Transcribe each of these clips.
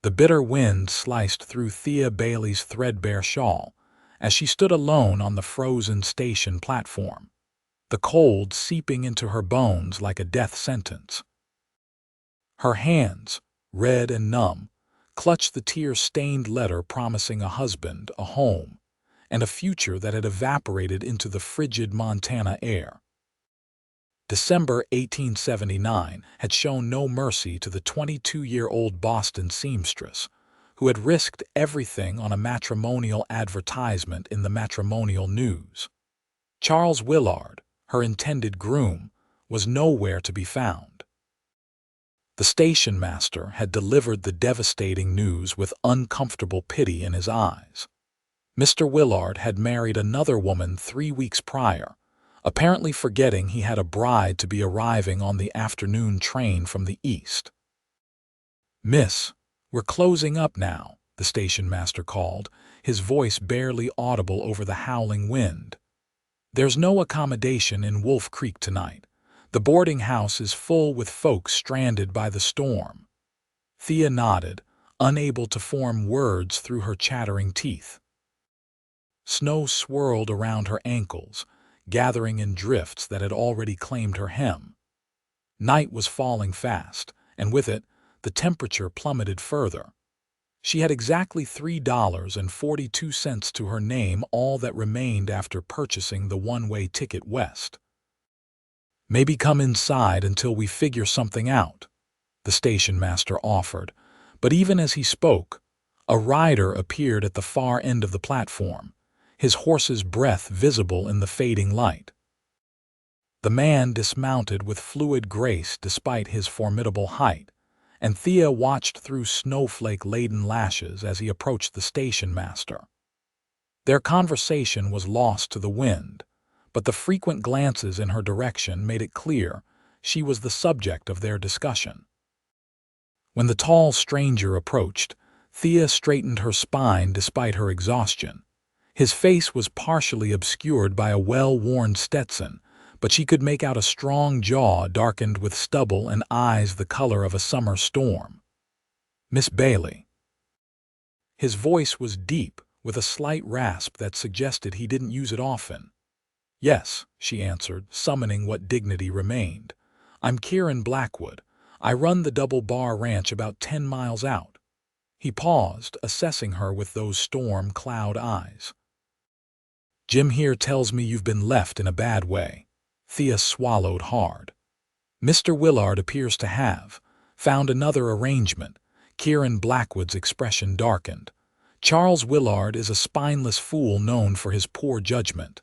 The bitter wind sliced through Thea Bailey's threadbare shawl as she stood alone on the frozen station platform, the cold seeping into her bones like a death sentence. Her hands, red and numb, clutched the tear-stained letter promising a husband, a home, and a future that had evaporated into the frigid Montana air. December 1879 had shown no mercy to the 22-year-old Boston seamstress, who had risked everything on a matrimonial advertisement in the Matrimonial News. Charles Willard, her intended groom, was nowhere to be found. The station master had delivered the devastating news with uncomfortable pity in his eyes. Mr. Willard had married another woman 3 weeks prior, apparently forgetting he had a bride to be arriving on the afternoon train from the east. "Miss, we're closing up now," the station master called, his voice barely audible over the howling wind. "There's no accommodation in Wolf Creek tonight. The boarding house is full with folks stranded by the storm." Thea nodded, unable to form words through her chattering teeth. Snow swirled around her ankles, gathering in drifts that had already claimed her hem. Night was falling fast, and with it, the temperature plummeted further. She had exactly $3.42 to her name, all that remained after purchasing the one-way ticket west. "Maybe come inside until we figure something out," the station master offered, but even as he spoke, a rider appeared at the far end of the platform, his horse's breath visible in the fading light. The man dismounted with fluid grace despite his formidable height, and Thea watched through snowflake-laden lashes as he approached the station master. Their conversation was lost to the wind, but the frequent glances in her direction made it clear she was the subject of their discussion. When the tall stranger approached, Thea straightened her spine despite her exhaustion. His face was partially obscured by a well-worn Stetson, but she could make out a strong jaw darkened with stubble and eyes the color of a summer storm. "Miss Bailey." His voice was deep, with a slight rasp that suggested he didn't use it often. "Yes," she answered, summoning what dignity remained. "I'm Kieran Blackwood. I run the Double Bar Ranch about 10 miles out." He paused, assessing her with those storm cloud eyes. "Jim here tells me you've been left in a bad way." Thea swallowed hard. "Mr. Willard appears to have found another arrangement." Kieran Blackwood's expression darkened. "Charles Willard is a spineless fool known for his poor judgment."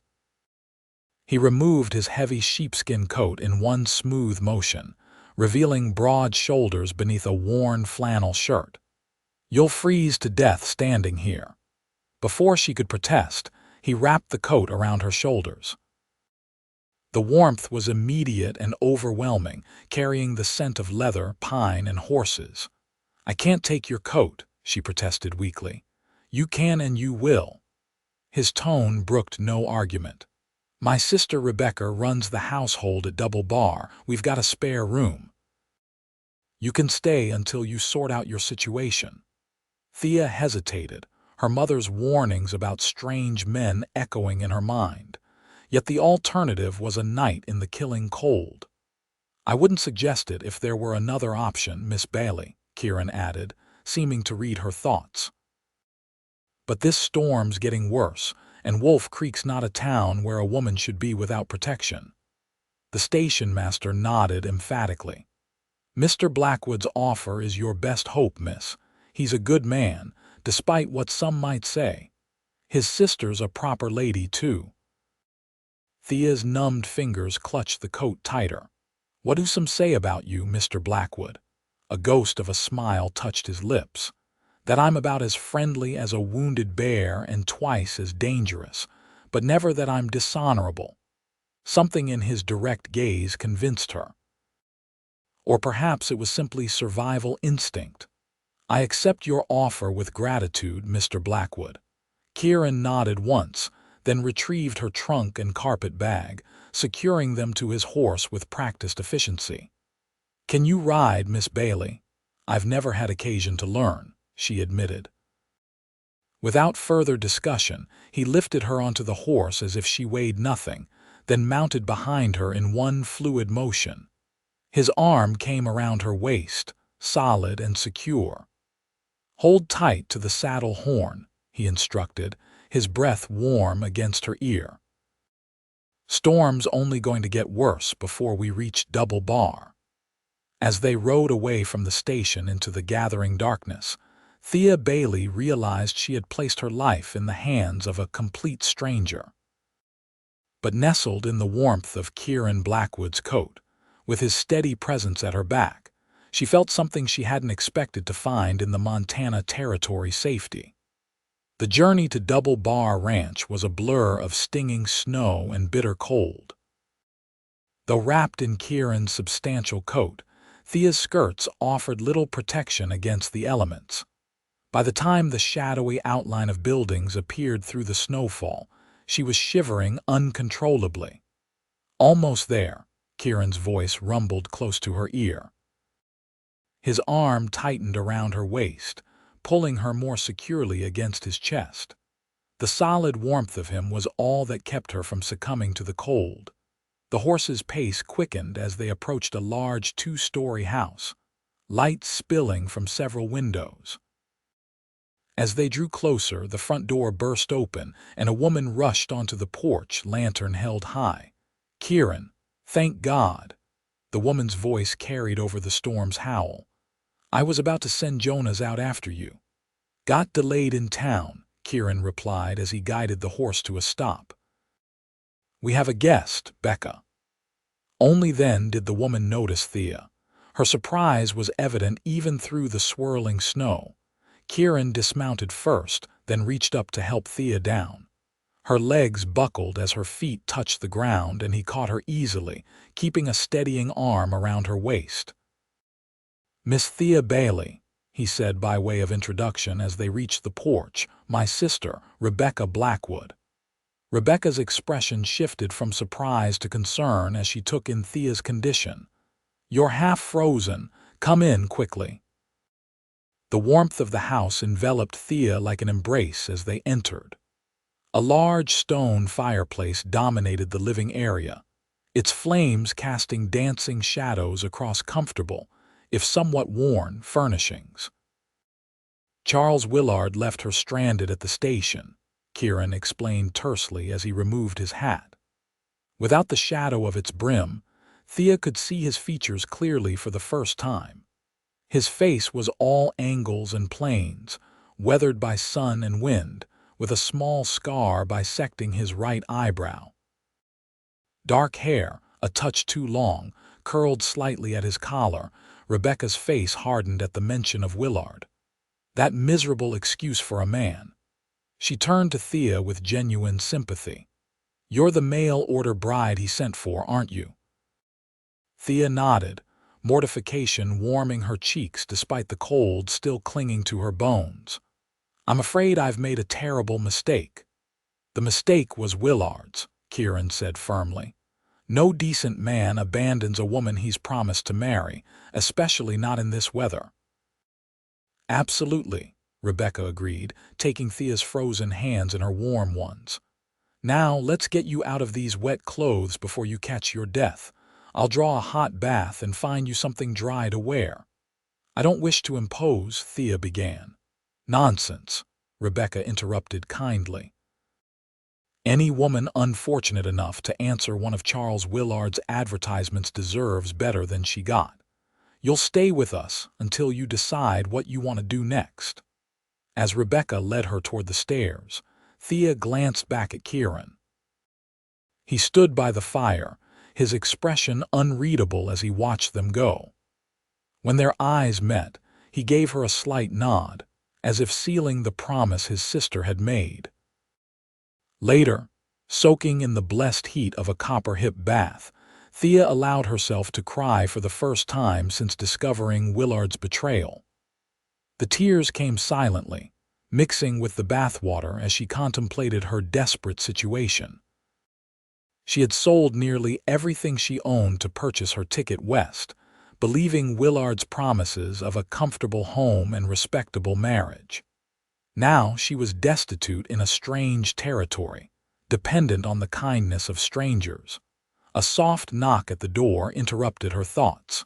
He removed his heavy sheepskin coat in one smooth motion, revealing broad shoulders beneath a worn flannel shirt. "You'll freeze to death standing here." Before she could protest, he wrapped the coat around her shoulders. The warmth was immediate and overwhelming, carrying the scent of leather, pine, and horses. "I can't take your coat," she protested weakly. "You can and you will." His tone brooked no argument. "My sister Rebecca runs the household at Double Bar. We've got a spare room. You can stay until you sort out your situation." Thea hesitated, her mother's warnings about strange men echoing in her mind. Yet the alternative was a night in the killing cold. "I wouldn't suggest it if there were another option, Miss Bailey," Kieran added, seeming to read her thoughts. "But this storm's getting worse, and Wolf Creek's not a town where a woman should be without protection." The station master nodded emphatically. "Mr. Blackwood's offer is your best hope, miss. He's a good man, despite what some might say. His sister's a proper lady, too." Thea's numbed fingers clutched the coat tighter. "What do some say about you, Mr. Blackwood?" A ghost of a smile touched his lips. "That I'm about as friendly as a wounded bear and twice as dangerous, but never that I'm dishonorable." Something in his direct gaze convinced her. Or perhaps it was simply survival instinct. "I accept your offer with gratitude, Mr. Blackwood." Kieran nodded once, then retrieved her trunk and carpet bag, securing them to his horse with practiced efficiency. "Can you ride, Miss Bailey?" "I've never had occasion to learn," she admitted. Without further discussion, he lifted her onto the horse as if she weighed nothing, then mounted behind her in one fluid motion. His arm came around her waist, solid and secure. "Hold tight to the saddle horn," he instructed, his breath warm against her ear. "Storm's only going to get worse before we reach Double Bar." As they rode away from the station into the gathering darkness, Thea Bailey realized she had placed her life in the hands of a complete stranger. But nestled in the warmth of Kieran Blackwood's coat, with his steady presence at her back, she felt something she hadn't expected to find in the Montana Territory safety. The journey to Double Bar Ranch was a blur of stinging snow and bitter cold. Though wrapped in Kieran's substantial coat, Thea's skirts offered little protection against the elements. By the time the shadowy outline of buildings appeared through the snowfall, she was shivering uncontrollably. "Almost there," Kieran's voice rumbled close to her ear. His arm tightened around her waist, pulling her more securely against his chest. The solid warmth of him was all that kept her from succumbing to the cold. The horse's pace quickened as they approached a large two-story house, light spilling from several windows. As they drew closer, the front door burst open, and a woman rushed onto the porch, lantern held high. "Kieran, thank God!" The woman's voice carried over the storm's howl. "I was about to send Jonas out after you." "Got delayed in town," Kieran replied as he guided the horse to a stop. "We have a guest, Becca." Only then did the woman notice Thea. Her surprise was evident even through the swirling snow. Kieran dismounted first, then reached up to help Thea down. Her legs buckled as her feet touched the ground, and he caught her easily, keeping a steadying arm around her waist. "Miss Thea Bailey," he said by way of introduction as they reached the porch, "my sister, Rebecca Blackwood." Rebecca's expression shifted from surprise to concern as she took in Thea's condition. "You're half frozen. Come in quickly." The warmth of the house enveloped Thea like an embrace as they entered. A large stone fireplace dominated the living area, its flames casting dancing shadows across comfortable, if somewhat worn, furnishings. "Charles Willard left her stranded at the station," Kieran explained tersely as he removed his hat. Without the shadow of its brim, Thea could see his features clearly for the first time. His face was all angles and planes, weathered by sun and wind, with a small scar bisecting his right eyebrow. Dark hair, a touch too long, curled slightly at his collar. Rebecca's face hardened at the mention of Willard. That miserable excuse for a man. She turned to Thea with genuine sympathy. "You're the mail-order bride he sent for, aren't you?" Thea nodded, mortification warming her cheeks despite the cold still clinging to her bones. "I'm afraid I've made a terrible mistake." "The mistake was Willard's," Kieran said firmly. "No decent man abandons a woman he's promised to marry, especially not in this weather." "Absolutely," Rebecca agreed, taking Thea's frozen hands in her warm ones. "Now let's get you out of these wet clothes before you catch your death. I'll draw a hot bath and find you something dry to wear." "I don't wish to impose," Thea began. "Nonsense," Rebecca interrupted kindly. "Any woman unfortunate enough to answer one of Charles Willard's advertisements deserves better than she got. You'll stay with us until you decide what you want to do next." As Rebecca led her toward the stairs, Thea glanced back at Kieran. He stood by the fire, his expression unreadable as he watched them go. When their eyes met, he gave her a slight nod, as if sealing the promise his sister had made. Later, soaking in the blessed heat of a copper-hip bath, Thea allowed herself to cry for the first time since discovering Willard's betrayal. The tears came silently, mixing with the bathwater as she contemplated her desperate situation. She had sold nearly everything she owned to purchase her ticket west, believing Willard's promises of a comfortable home and respectable marriage. Now she was destitute in a strange territory, dependent on the kindness of strangers. A soft knock at the door interrupted her thoughts.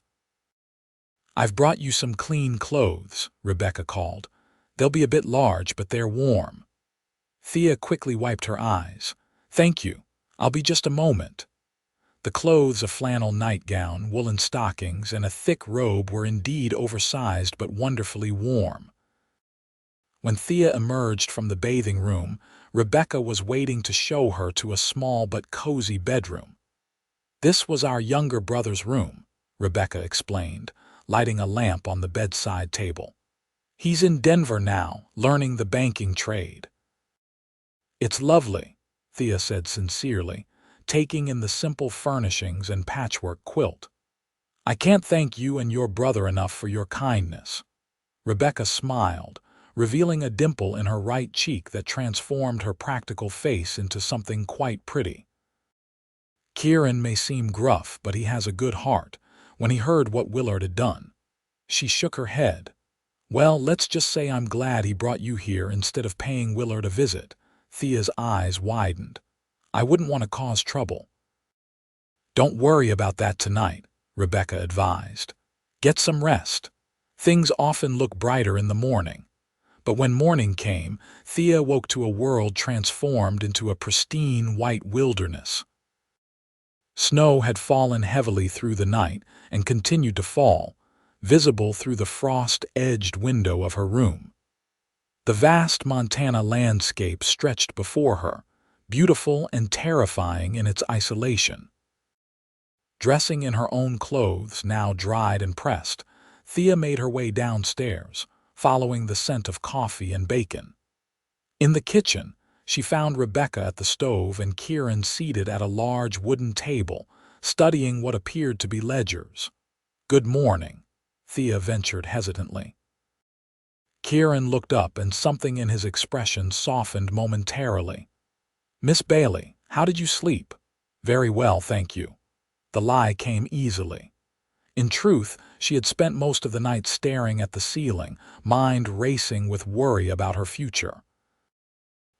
"I've brought you some clean clothes," Rebecca called. "They'll be a bit large, but they're warm." Thea quickly wiped her eyes. "Thank you. I'll be just a moment." The clothes, a flannel nightgown, woolen stockings, and a thick robe were indeed oversized but wonderfully warm. When Thea emerged from the bathing room, Rebecca was waiting to show her to a small but cozy bedroom. "This was our younger brother's room," Rebecca explained, lighting a lamp on the bedside table. "He's in Denver now, learning the banking trade." "It's lovely," Thea said sincerely, taking in the simple furnishings and patchwork quilt. "I can't thank you and your brother enough for your kindness." Rebecca smiled, revealing a dimple in her right cheek that transformed her practical face into something quite pretty. "Kieran may seem gruff, but he has a good heart," when he heard what Willard had done. She shook her head. "Well, let's just say I'm glad he brought you here instead of paying Willard a visit." Thea's eyes widened. "I wouldn't want to cause trouble." "Don't worry about that tonight," Rebecca advised. "Get some rest. Things often look brighter in the morning." But when morning came, Thea woke to a world transformed into a pristine white wilderness. Snow had fallen heavily through the night and continued to fall, visible through the frost-edged window of her room. The vast Montana landscape stretched before her, beautiful and terrifying in its isolation. Dressing in her own clothes, now dried and pressed, Thea made her way downstairs, following the scent of coffee and bacon. In the kitchen, she found Rebecca at the stove and Kieran seated at a large wooden table, studying what appeared to be ledgers. "Good morning," Thea ventured hesitantly. Kieran looked up and something in his expression softened momentarily. "Miss Bailey, how did you sleep?" "Very well, thank you." The lie came easily. In truth, she had spent most of the night staring at the ceiling, mind racing with worry about her future.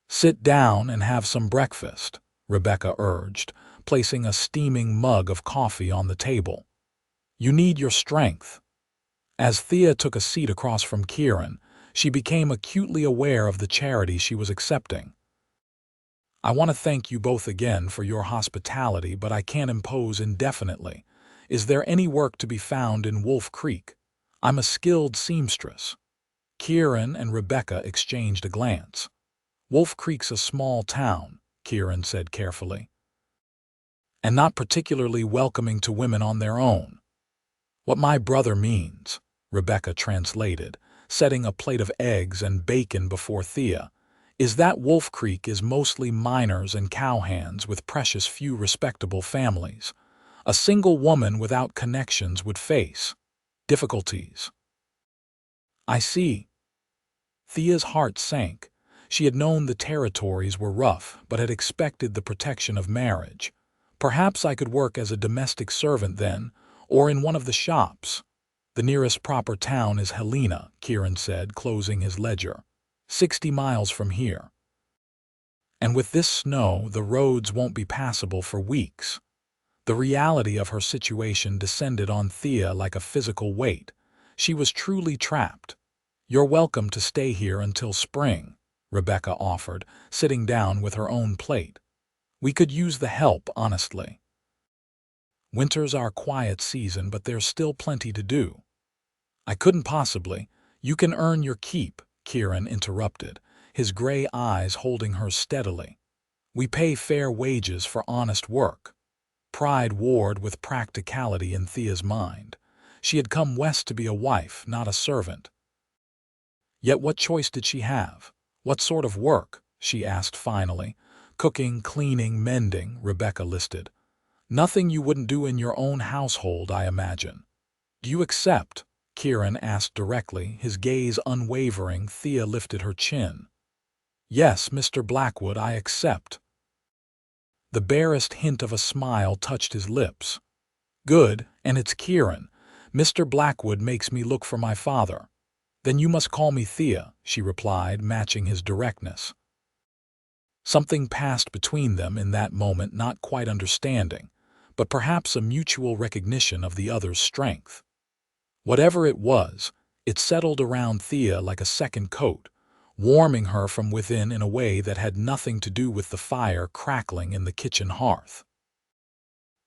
"Sit down and have some breakfast," Rebecca urged, placing a steaming mug of coffee on the table. "You need your strength." As Thea took a seat across from Kieran, she became acutely aware of the charity she was accepting. "I want to thank you both again for your hospitality, but I can't impose indefinitely. Is there any work to be found in Wolf Creek? I'm a skilled seamstress." Kieran and Rebecca exchanged a glance. "Wolf Creek's a small town," Kieran said carefully, "and not particularly welcoming to women on their own." "What my brother means," Rebecca translated, setting a plate of eggs and bacon before Thea, "is that Wolf Creek is mostly miners and cowhands with precious few respectable families. A single woman without connections would face difficulties." "I see." Thea's heart sank. She had known the territories were rough, but had expected the protection of marriage. "Perhaps I could work as a domestic servant then, or in one of the shops." "The nearest proper town is Helena," Kieran said, closing his ledger. 60 miles from here. "And with this snow, the roads won't be passable for weeks." The reality of her situation descended on Thea like a physical weight. She was truly trapped. "You're welcome to stay here until spring," Rebecca offered, sitting down with her own plate. "We could use the help, honestly. Winter's our quiet season, but there's still plenty to do." "I couldn't possibly." "You can earn your keep," Kieran interrupted, his gray eyes holding hers steadily. "We pay fair wages for honest work." Pride warred with practicality in Thea's mind. She had come west to be a wife, not a servant. Yet what choice did she have? "What sort of work?" she asked finally. "Cooking, cleaning, mending," Rebecca listed. "Nothing you wouldn't do in your own household, I imagine." "Do you accept?" Kieran asked directly, his gaze unwavering. Thea lifted her chin. "Yes, Mr. Blackwood, I accept." The barest hint of a smile touched his lips. "Good, and it's Kieran. Mr. Blackwood makes me look for my father. Then you must call me Thea, she replied, matching his directness. Something passed between them in that moment, not quite understanding, but perhaps a mutual recognition of the other's strength. Whatever it was, it settled around Thea like a second coat, warming her from within in a way that had nothing to do with the fire crackling in the kitchen hearth.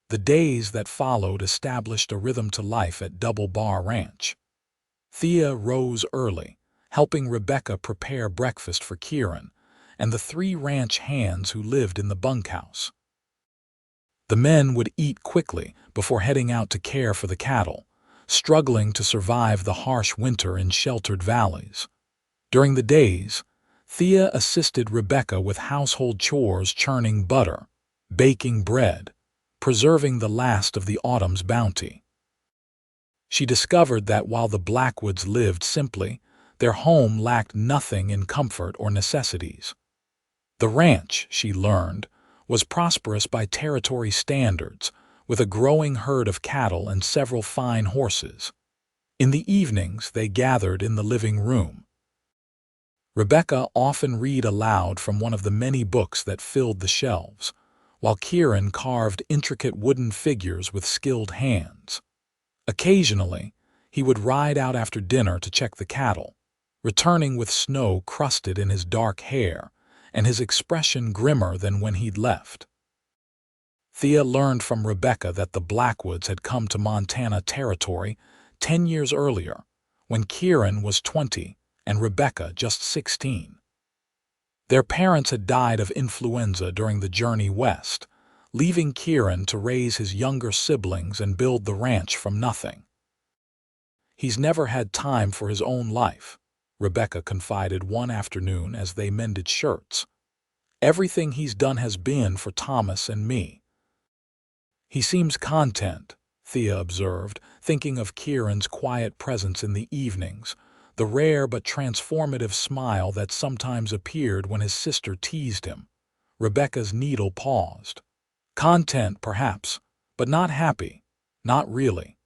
The days that followed established a rhythm to life at Double Bar Ranch. Thea rose early, helping Rebecca prepare breakfast for Kieran and the 3 ranch hands who lived in the bunkhouse. The men would eat quickly before heading out to care for the cattle, struggling to survive the harsh winter in sheltered valleys. During the days, Thea assisted Rebecca with household chores, churning butter, baking bread, preserving the last of the autumn's bounty. She discovered that while the Blackwoods lived simply, their home lacked nothing in comfort or necessities. The ranch, she learned, was prosperous by territory standards, with a growing herd of cattle and several fine horses. In the evenings, they gathered in the living room. Rebecca often read aloud from one of the many books that filled the shelves, while Kieran carved intricate wooden figures with skilled hands. Occasionally, he would ride out after dinner to check the cattle, returning with snow crusted in his dark hair and his expression grimmer than when he'd left. Thea learned from Rebecca that the Blackwoods had come to Montana Territory 10 years earlier, when Kieran was 20 and Rebecca just 16. Their parents had died of influenza during the journey west, leaving Kieran to raise his younger siblings and build the ranch from nothing. "He's never had time for his own life," Rebecca confided one afternoon as they mended shirts. "Everything he's done has been for Thomas and me." "He seems content," Thea observed, thinking of Kieran's quiet presence in the evenings, the rare but transformative smile that sometimes appeared when his sister teased him. Rebecca's needle paused. "Content, perhaps, but not happy. Not really."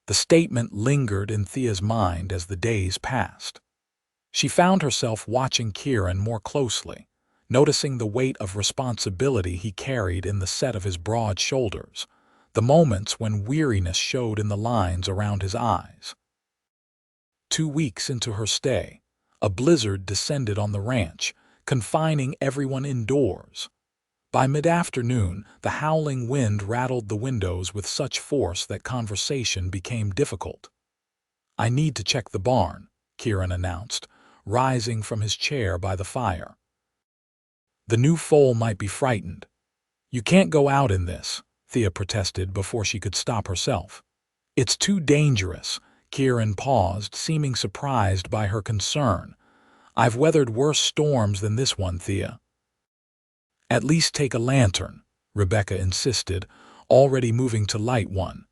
The statement lingered in Thea's mind as the days passed. She found herself watching Kieran more closely, noticing the weight of responsibility he carried in the set of his broad shoulders, the moments when weariness showed in the lines around his eyes. 2 weeks into her stay, a blizzard descended on the ranch, confining everyone indoors. By mid-afternoon, the howling wind rattled the windows with such force that conversation became difficult. "I need to check the barn," Kieran announced, rising from his chair by the fire. "The new foal might be frightened." "You can't go out in this," Thea protested before she could stop herself. "It's too dangerous." Kieran paused, seeming surprised by her concern. "I've weathered worse storms than this one, Thea." "At least take a lantern," Rebecca insisted, already moving to light one.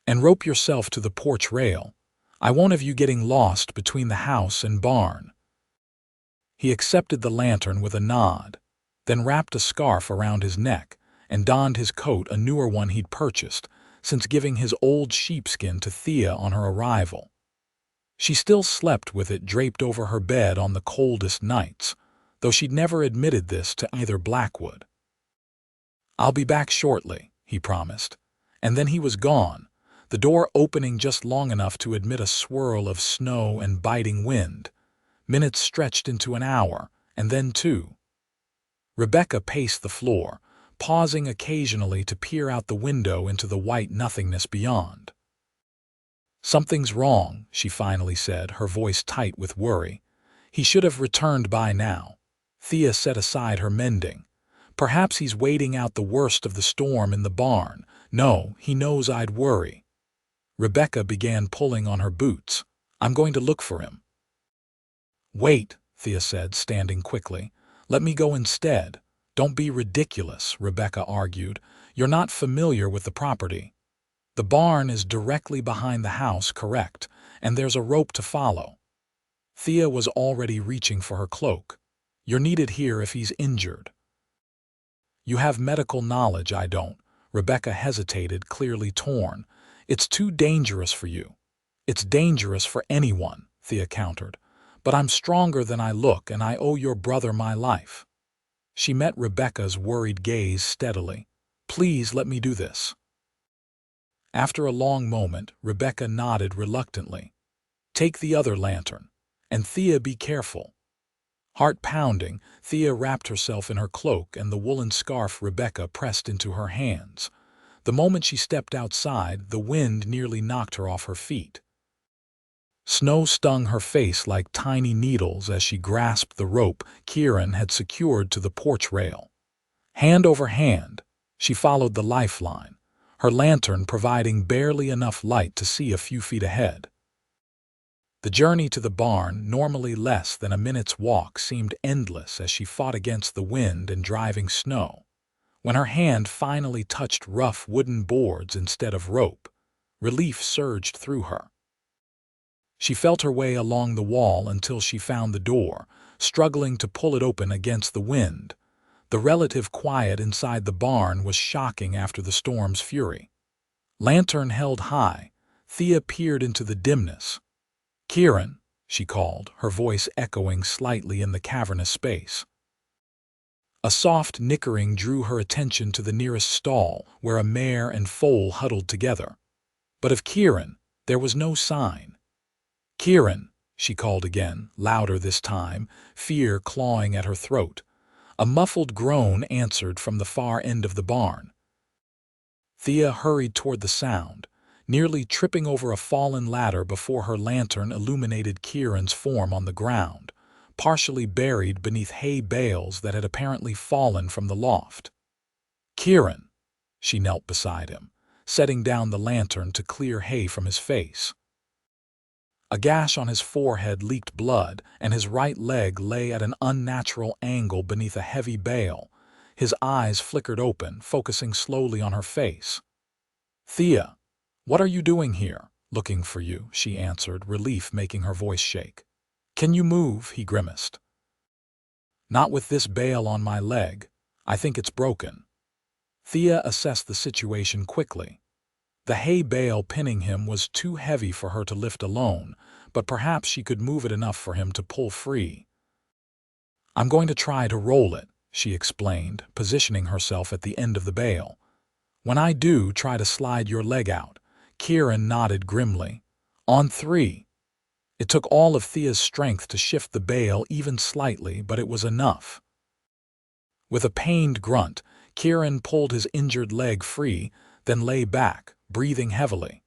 "And rope yourself to the porch rail. I won't have you getting lost between the house and barn." He accepted the lantern with a nod, then wrapped a scarf around his neck and donned his coat, a newer one he'd purchased, since giving his old sheepskin to Thea on her arrival. She still slept with it draped over her bed on the coldest nights, though she'd never admitted this to either Blackwood. "I'll be back shortly," he promised, and then he was gone, the door opening just long enough to admit a swirl of snow and biting wind. Minutes stretched into an hour, and then 2. Rebecca paced the floor, pausing occasionally to peer out the window into the white nothingness beyond. "Something's wrong," she finally said, her voice tight with worry. "He should have returned by now." Thea set aside her mending. "Perhaps he's waiting out the worst of the storm in the barn. No, he knows I'd worry." Rebecca began pulling on her boots. "I'm going to look for him." "Wait," Thea said, standing quickly. "Let me go instead." "Don't be ridiculous," Rebecca argued. "You're not familiar with the property. The barn is directly behind the house, correct, and there's a rope to follow." Thea was already reaching for her cloak. "You're needed here if he's injured." "You have medical knowledge, I don't." Rebecca hesitated, clearly torn. It's too dangerous for you. It's dangerous for anyone, Thea countered. But I'm stronger than I look, and I owe your brother my life. She met Rebecca's worried gaze steadily. Please let me do this. After a long moment, Rebecca nodded reluctantly. Take the other lantern. And Thea, be careful. Heart pounding, Thea wrapped herself in her cloak and the woolen scarf Rebecca pressed into her hands. The moment she stepped outside, the wind nearly knocked her off her feet. Snow stung her face like tiny needles as she grasped the rope Kieran had secured to the porch rail. Hand over hand, she followed the lifeline, her lantern providing barely enough light to see a few feet ahead. The journey to the barn, normally less than a minute's walk, seemed endless as she fought against the wind and driving snow. When her hand finally touched rough wooden boards instead of rope, relief surged through her. She felt her way along the wall until she found the door, struggling to pull it open against the wind. The relative quiet inside the barn was shocking after the storm's fury. Lantern held high, Thea peered into the dimness. "Kieran," she called, her voice echoing slightly in the cavernous space. A soft nickering drew her attention to the nearest stall, where a mare and foal huddled together. But of Kieran, there was no sign. "Kieran," she called again, louder this time, fear clawing at her throat. A muffled groan answered from the far end of the barn. Thea hurried toward the sound, nearly tripping over a fallen ladder before her lantern illuminated Kieran's form on the ground, partially buried beneath hay bales that had apparently fallen from the loft. "Kieran!" She knelt beside him, setting down the lantern to clear hay from his face. A gash on his forehead leaked blood, and his right leg lay at an unnatural angle beneath a heavy bale. His eyes flickered open, focusing slowly on her face. "Thea, what are you doing here?" "Looking for you," she answered, relief making her voice shake. "Can you move?" he grimaced. "Not with this bale on my leg. I think it's broken." Thea assessed the situation quickly. The hay bale pinning him was too heavy for her to lift alone, but perhaps she could move it enough for him to pull free. "I'm going to try to roll it," she explained, positioning herself at the end of the bale. "When I do, try to slide your leg out." Kieran nodded grimly. "On 3. It took all of Thea's strength to shift the bale even slightly, but it was enough. With a pained grunt, Kieran pulled his injured leg free, then lay back, breathing heavily.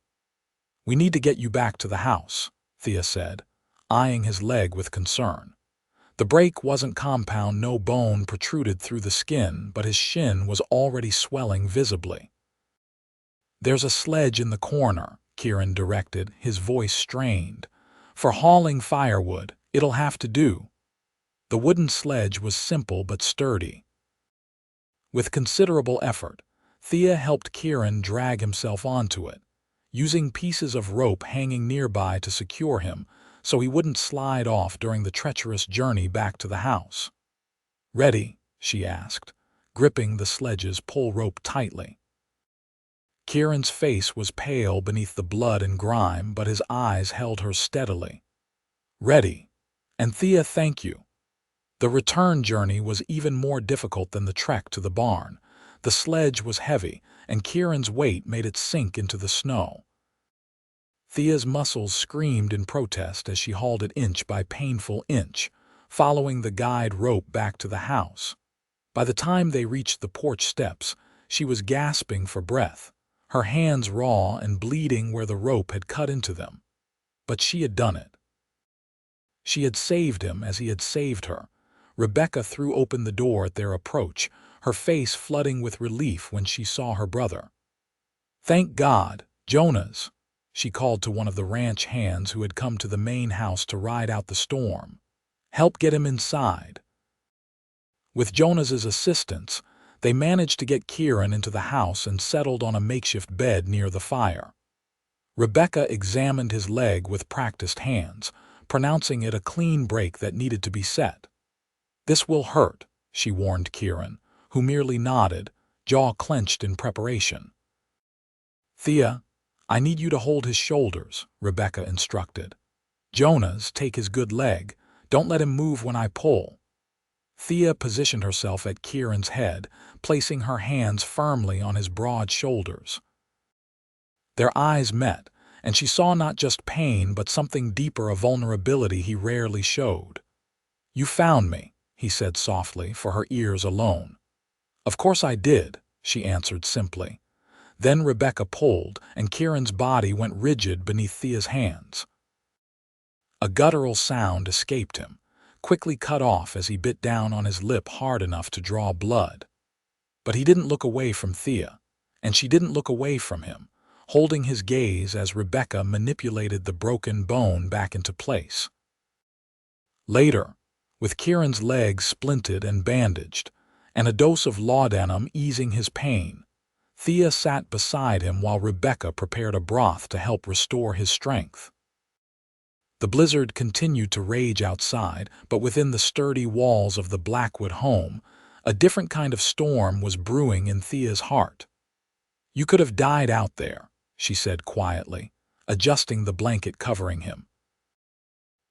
"We need to get you back to the house," Thea said, eyeing his leg with concern. The break wasn't compound, no bone protruded through the skin, but his shin was already swelling visibly. "There's a sledge in the corner," Kieran directed, his voice strained. "For hauling firewood, it'll have to do." The wooden sledge was simple but sturdy. With considerable effort, Thea helped Kieran drag himself onto it, using pieces of rope hanging nearby to secure him so he wouldn't slide off during the treacherous journey back to the house. "Ready?" she asked, gripping the sledge's pull rope tightly. Kieran's face was pale beneath the blood and grime, but his eyes held her steadily. "Ready. And Thea, thank you." The return journey was even more difficult than the trek to the barn. The sledge was heavy, and Kieran's weight made it sink into the snow. Thea's muscles screamed in protest as she hauled it inch by painful inch, following the guide rope back to the house. By the time they reached the porch steps, she was gasping for breath, her hands raw and bleeding where the rope had cut into them. But she had done it. She had saved him as he had saved her. Rebecca threw open the door at their approach, her face flooding with relief when she saw her brother. "Thank God, Jonas," she called to one of the ranch hands who had come to the main house to ride out the storm. "Help get him inside." With Jonas's assistance, they managed to get Kieran into the house and settled on a makeshift bed near the fire. Rebecca examined his leg with practiced hands, pronouncing it a clean break that needed to be set. "This will hurt," she warned Kieran, who merely nodded, jaw clenched in preparation. "Thea, I need you to hold his shoulders, Rebecca instructed. Jonas, take his good leg. Don't let him move when I pull. Thea positioned herself at Kieran's head, placing her hands firmly on his broad shoulders. Their eyes met, and she saw not just pain but something deeper, a vulnerability he rarely showed. You found me, he said softly, for her ears alone. Of course I did, she answered simply. Then Rebecca pulled, and Kieran's body went rigid beneath Thea's hands. A guttural sound escaped him, quickly cut off as he bit down on his lip hard enough to draw blood. But he didn't look away from Thea, and she didn't look away from him, holding his gaze as Rebecca manipulated the broken bone back into place. Later, with Kieran's legs splinted and bandaged, and a dose of laudanum easing his pain, Thea sat beside him while Rebecca prepared a broth to help restore his strength. The blizzard continued to rage outside, but within the sturdy walls of the Blackwood home, a different kind of storm was brewing in Thea's heart. You could have died out there, she said quietly, adjusting the blanket covering him.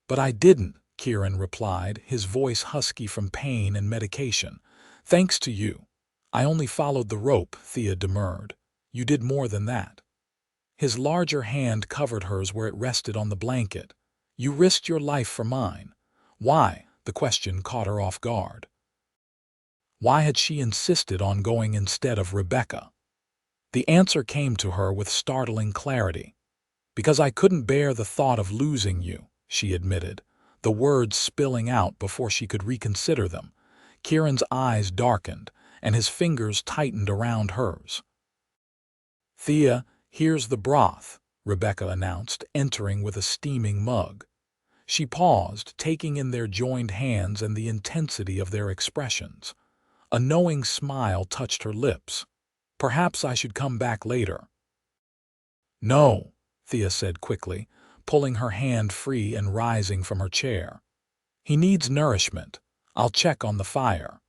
But I didn't, Kieran replied, his voice husky from pain and medication. Thanks to you. I only followed the rope, Thea demurred. You did more than that. His larger hand covered hers where it rested on the blanket. You risked your life for mine. Why? The question caught her off guard. Why had she insisted on going instead of Rebecca? The answer came to her with startling clarity. Because I couldn't bear the thought of losing you, she admitted, the words spilling out before she could reconsider them. Kieran's eyes darkened, and his fingers tightened around hers. Thea, here's the broth, Rebecca announced, entering with a steaming mug. She paused, taking in their joined hands and the intensity of their expressions. A knowing smile touched her lips. Perhaps I should come back later. No, Thea said quickly, pulling her hand free and rising from her chair. He needs nourishment. I'll check on the fire.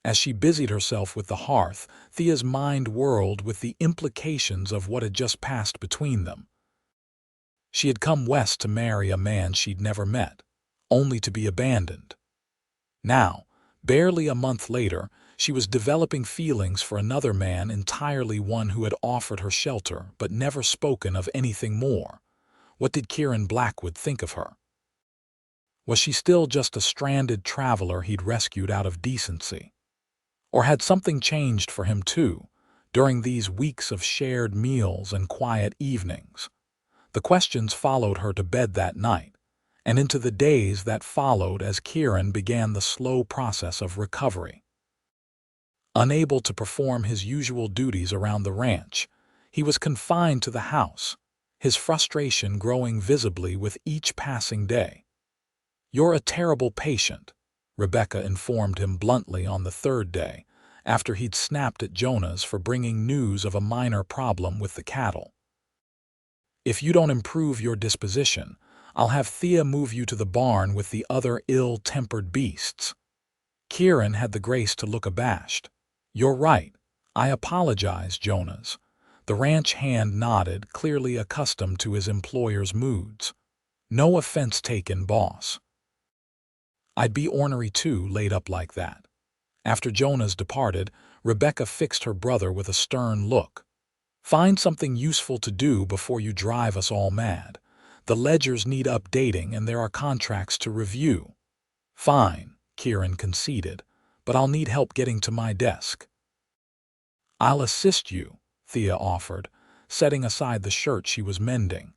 As she busied herself with the hearth, Thea's mind whirled with the implications of what had just passed between them. She had come west to marry a man she'd never met, only to be abandoned. Now, barely a month later, she was developing feelings for another man entirely, one who had offered her shelter but never spoken of anything more. What did Kieran Blackwood think of her? Was she still just a stranded traveler he'd rescued out of decency? Or had something changed for him too, during these weeks of shared meals and quiet evenings? The questions followed her to bed that night, and into the days that followed as Kieran began the slow process of recovery. Unable to perform his usual duties around the ranch, he was confined to the house, his frustration growing visibly with each passing day. You're a terrible patient, Rebecca informed him bluntly on the third day, after he'd snapped at Jonas for bringing news of a minor problem with the cattle. If you don't improve your disposition, I'll have Thea move you to the barn with the other ill-tempered beasts. Kieran had the grace to look abashed. You're right. I apologize, Jonas. The ranch hand nodded, clearly accustomed to his employer's moods. No offense taken, boss. I'd be ornery too, laid up like that. After Jonas departed, Rebecca fixed her brother with a stern look. Find something useful to do before you drive us all mad. The ledgers need updating and there are contracts to review. Fine, Kieran conceded, but I'll need help getting to my desk. I'll assist you, Thea offered, setting aside the shirt she was mending.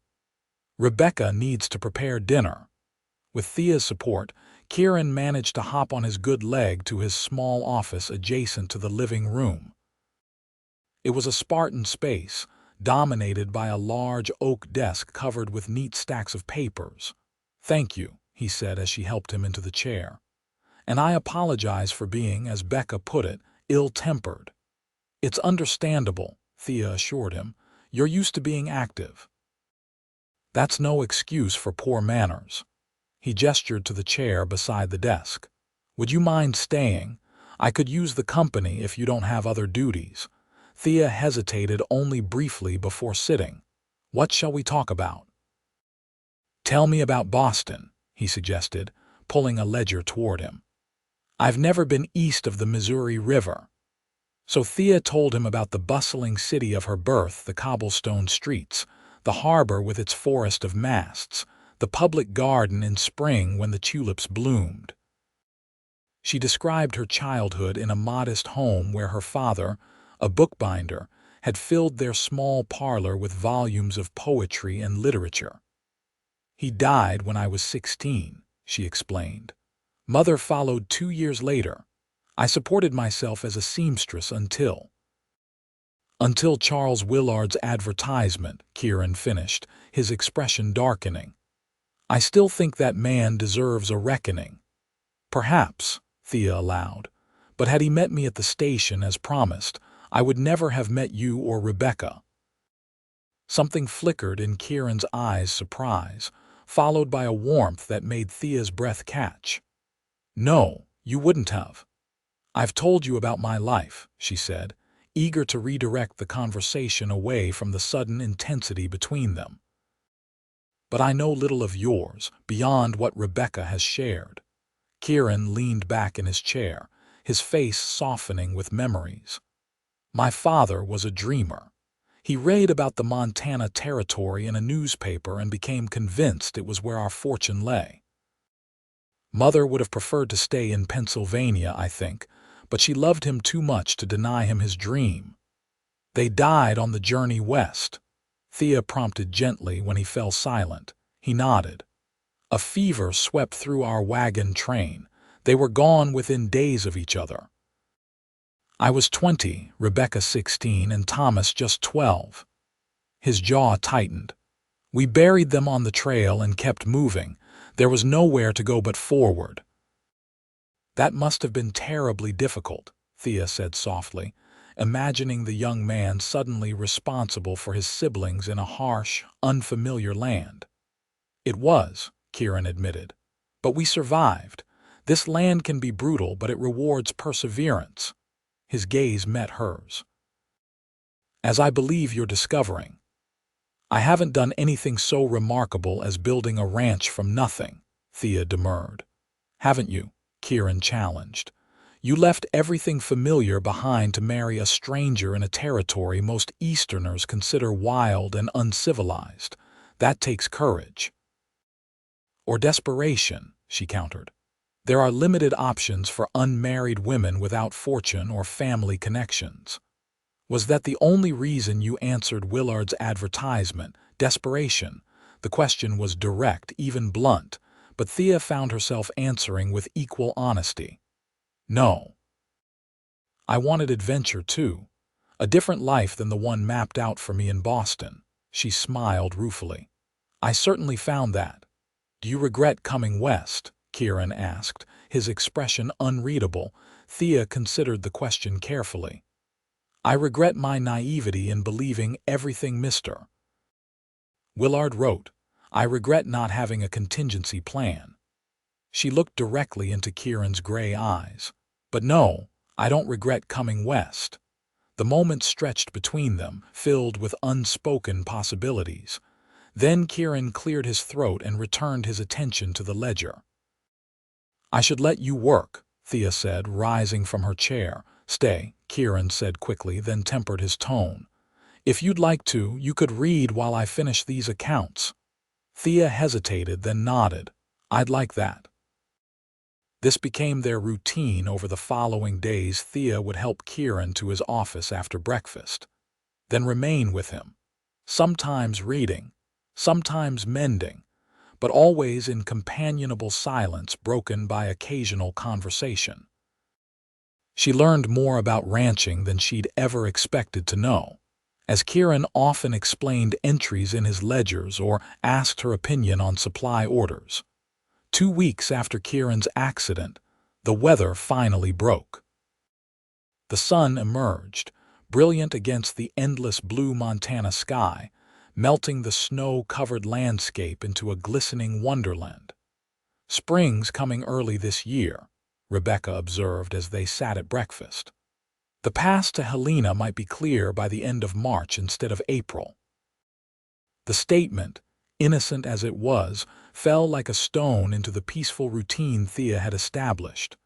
Rebecca needs to prepare dinner. With Thea's support, Kieran managed to hop on his good leg to his small office adjacent to the living room. It was a Spartan space, dominated by a large oak desk covered with neat stacks of papers. Thank you, he said as she helped him into the chair. And I apologize for being, as Becca put it, ill-tempered. It's understandable, Thea assured him. You're used to being active. That's no excuse for poor manners. He gestured to the chair beside the desk. Would you mind staying? I could use the company if you don't have other duties. Thea hesitated only briefly before sitting. What shall we talk about? Tell me about Boston, he suggested, pulling a ledger toward him. I've never been east of the Missouri River. So Thea told him about the bustling city of her birth, the cobblestone streets, the harbor with its forest of masts, the public garden in spring when the tulips bloomed. She described her childhood in a modest home where her father, a bookbinder, had filled their small parlor with volumes of poetry and literature. He died when I was 16, she explained. Mother followed 2 years later. I supported myself as a seamstress until Charles Willard's advertisement, Kieran finished, his expression darkening. I still think that man deserves a reckoning. Perhaps, Thea allowed, but had he met me at the station as promised, I would never have met you or Rebecca. Something flickered in Kieran's eyes, surprise, followed by a warmth that made Thea's breath catch. No, you wouldn't have. I've told you about my life, she said, eager to redirect the conversation away from the sudden intensity between them. But I know little of yours, beyond what Rebecca has shared. Kieran leaned back in his chair, his face softening with memories. My father was a dreamer. He read about the Montana Territory in a newspaper and became convinced it was where our fortune lay. Mother would have preferred to stay in Pennsylvania, I think, but she loved him too much to deny him his dream. They died on the journey west. Thea prompted gently when he fell silent. He nodded. A fever swept through our wagon train. They were gone within days of each other. I was 20, Rebecca 16, and Thomas just 12. His jaw tightened. We buried them on the trail and kept moving. There was nowhere to go but forward. That must have been terribly difficult, Thea said softly, imagining the young man suddenly responsible for his siblings in a harsh, unfamiliar land. It was, Kieran admitted. But we survived. This land can be brutal, but it rewards perseverance. His gaze met hers. As I believe you're discovering. I haven't done anything so remarkable as building a ranch from nothing, Thea demurred. Haven't you? Kieran challenged. You left everything familiar behind to marry a stranger in a territory most Easterners consider wild and uncivilized. That takes courage. Or desperation, she countered. There are limited options for unmarried women without fortune or family connections. Was that the only reason you answered Willard's advertisement? Desperation. The question was direct, even blunt, but Thea found herself answering with equal honesty. No. I wanted adventure, too. A different life than the one mapped out for me in Boston. She smiled ruefully. I certainly found that. Do you regret coming west? Kieran asked, his expression unreadable. Thea considered the question carefully. I regret my naivety in believing everything Mr. Willard wrote. I regret not having a contingency plan. She looked directly into Kieran's gray eyes. But no, I don't regret coming west. The moment stretched between them, filled with unspoken possibilities. Then Kieran cleared his throat and returned his attention to the ledger. I should let you work, Thea said, rising from her chair. Stay, Kieran said quickly, then tempered his tone. If you'd like to, you could read while I finish these accounts. Thea hesitated, then nodded. I'd like that. This became their routine over the following days. Thea would help Kieran to his office after breakfast, then remain with him, sometimes reading, sometimes mending, but always in companionable silence broken by occasional conversation. She learned more about ranching than she'd ever expected to know, as Kieran often explained entries in his ledgers or asked her opinion on supply orders. 2 weeks after Kieran's accident, the weather finally broke. The sun emerged, brilliant against the endless blue Montana sky, melting the snow-covered landscape into a glistening wonderland. Spring's coming early this year, Rebecca observed as they sat at breakfast. The pass to Helena might be clear by the end of March instead of April. The statement, innocent as it was, fell like a stone into the peaceful routine Thea had established.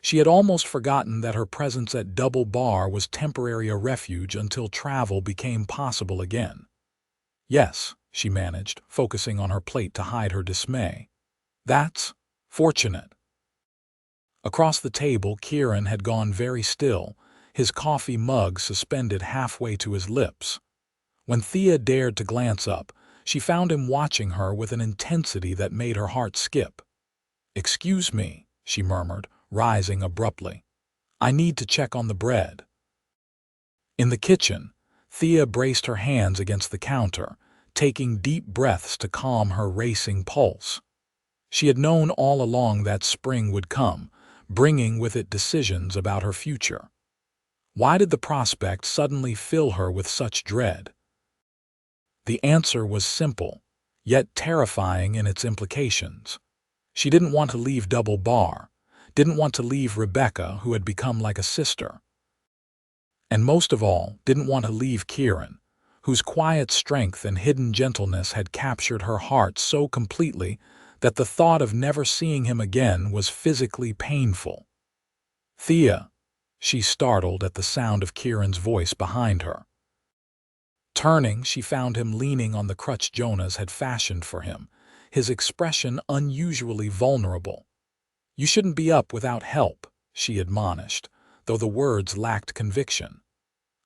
She had almost forgotten that her presence at Double Bar was temporary a refuge until travel became possible again. Yes, she managed, focusing on her plate to hide her dismay. That's fortunate. Across the table, Kieran had gone very still, his coffee mug suspended halfway to his lips. When Thea dared to glance up, she found him watching her with an intensity that made her heart skip. "Excuse me," she murmured, rising abruptly. "I need to check on the bread." In the kitchen, Thea braced her hands against the counter, taking deep breaths to calm her racing pulse. She had known all along that spring would come, bringing with it decisions about her future. Why did the prospect suddenly fill her with such dread? The answer was simple, yet terrifying in its implications. She didn't want to leave Double Bar, didn't want to leave Rebecca, who had become like a sister. And most of all, didn't want to leave Kieran, whose quiet strength and hidden gentleness had captured her heart so completely that the thought of never seeing him again was physically painful. "Thea," she startled at the sound of Kieran's voice behind her. Turning, she found him leaning on the crutch Jonas had fashioned for him, his expression unusually vulnerable. "You shouldn't be up without help," she admonished, though the words lacked conviction.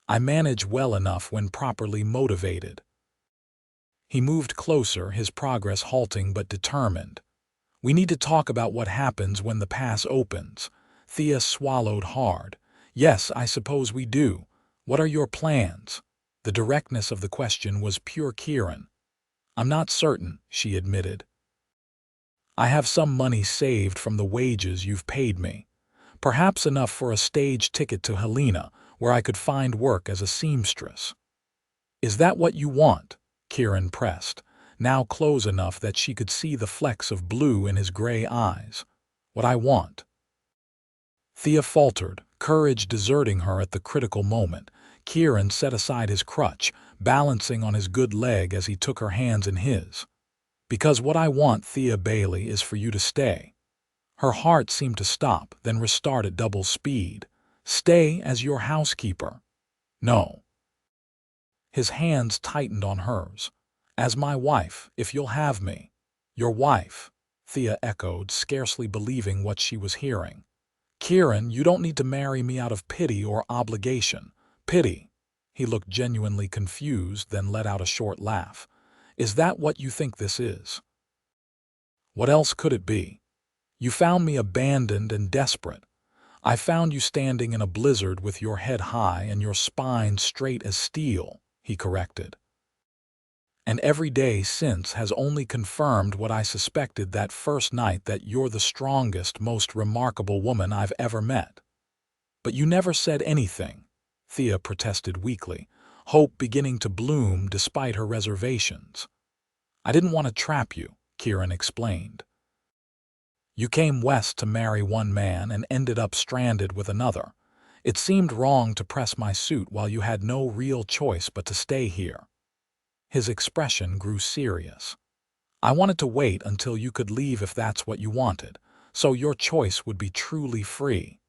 "I manage well enough when properly motivated." He moved closer, his progress halting but determined. "We need to talk about what happens when the pass opens." Thea swallowed hard. "Yes, I suppose we do. What are your plans?" The directness of the question was pure Kieran. "I'm not certain," she admitted. "I have some money saved from the wages you've paid me. Perhaps enough for a stage ticket to Helena, where I could find work as a seamstress." "Is that what you want?" Kieran pressed, now close enough that she could see the flecks of blue in his gray eyes. "What I want." Thea faltered, courage deserting her at the critical moment. Kieran set aside his crutch, balancing on his good leg as he took her hands in his. "Because what I want, Thea Bailey, is for you to stay." Her heart seemed to stop, then restart at double speed. "Stay as your housekeeper." "No." His hands tightened on hers. "As my wife, if you'll have me." "Your wife," Thea echoed, scarcely believing what she was hearing. "Kieran, you don't need to marry me out of pity or obligation." "Pity?" He looked genuinely confused, then let out a short laugh. "Is that what you think this is?" "What else could it be? You found me abandoned and desperate. I found you standing in a blizzard with your head high and your spine straight as steel," he corrected. "And every day since has only confirmed what I suspected that first night, that you're the strongest, most remarkable woman I've ever met." "But you never said anything," Thea protested weakly, hope beginning to bloom despite her reservations. "I didn't want to trap you," Kieran explained. "You came west to marry one man and ended up stranded with another. It seemed wrong to press my suit while you had no real choice but to stay here." His expression grew serious. "I wanted to wait until you could leave if that's what you wanted, so your choice would be truly free."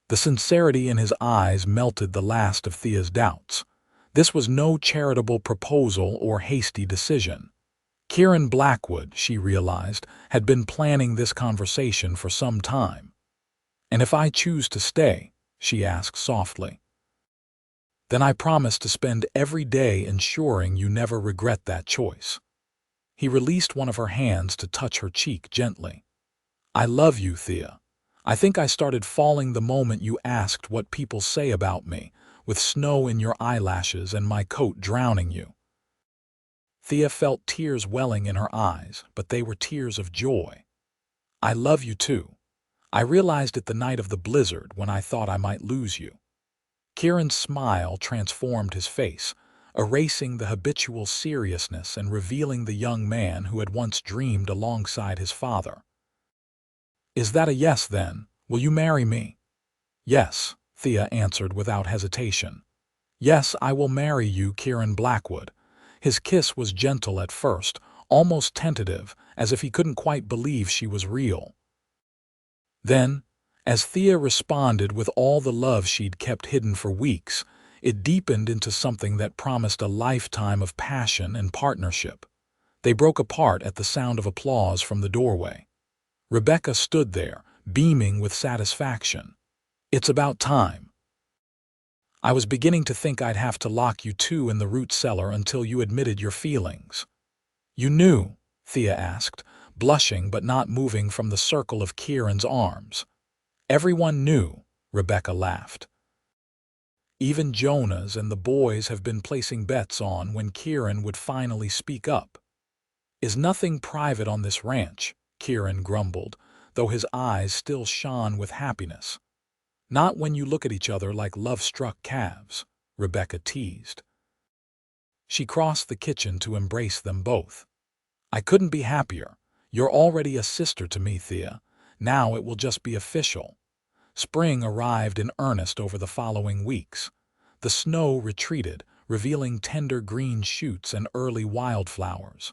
The sincerity in his eyes melted the last of Thea's doubts. This was no charitable proposal or hasty decision. Kieran Blackwood, she realized, had been planning this conversation for some time. "And if I choose to stay," she asked softly, "then I promise to spend every day ensuring you never regret that choice." He released one of her hands to touch her cheek gently. "I love you, Thea. I think I started falling the moment you asked what people say about me, with snow in your eyelashes and my coat drowning you." Thea felt tears welling in her eyes, but they were tears of joy. "I love you too. I realized it the night of the blizzard when I thought I might lose you." Kieran's smile transformed his face, erasing the habitual seriousness and revealing the young man who had once dreamed alongside his father. "Is that a yes, then? Will you marry me?" "Yes," Thea answered without hesitation. "Yes, I will marry you, Kieran Blackwood." His kiss was gentle at first, almost tentative, as if he couldn't quite believe she was real. Then, as Thea responded with all the love she'd kept hidden for weeks, it deepened into something that promised a lifetime of passion and partnership. They broke apart at the sound of applause from the doorway. Rebecca stood there, beaming with satisfaction. "It's about time. I was beginning to think I'd have to lock you two in the root cellar until you admitted your feelings." "You knew?" Thea asked, blushing but not moving from the circle of Kieran's arms. "Everyone knew," Rebecca laughed. "Even Jonas and the boys have been placing bets on when Kieran would finally speak up." "Is nothing private on this ranch?" Kieran grumbled, though his eyes still shone with happiness. "Not when you look at each other like love-struck calves," Rebecca teased. She crossed the kitchen to embrace them both. "I couldn't be happier. You're already a sister to me, Thea. Now it will just be official." Spring arrived in earnest over the following weeks. The snow retreated, revealing tender green shoots and early wildflowers.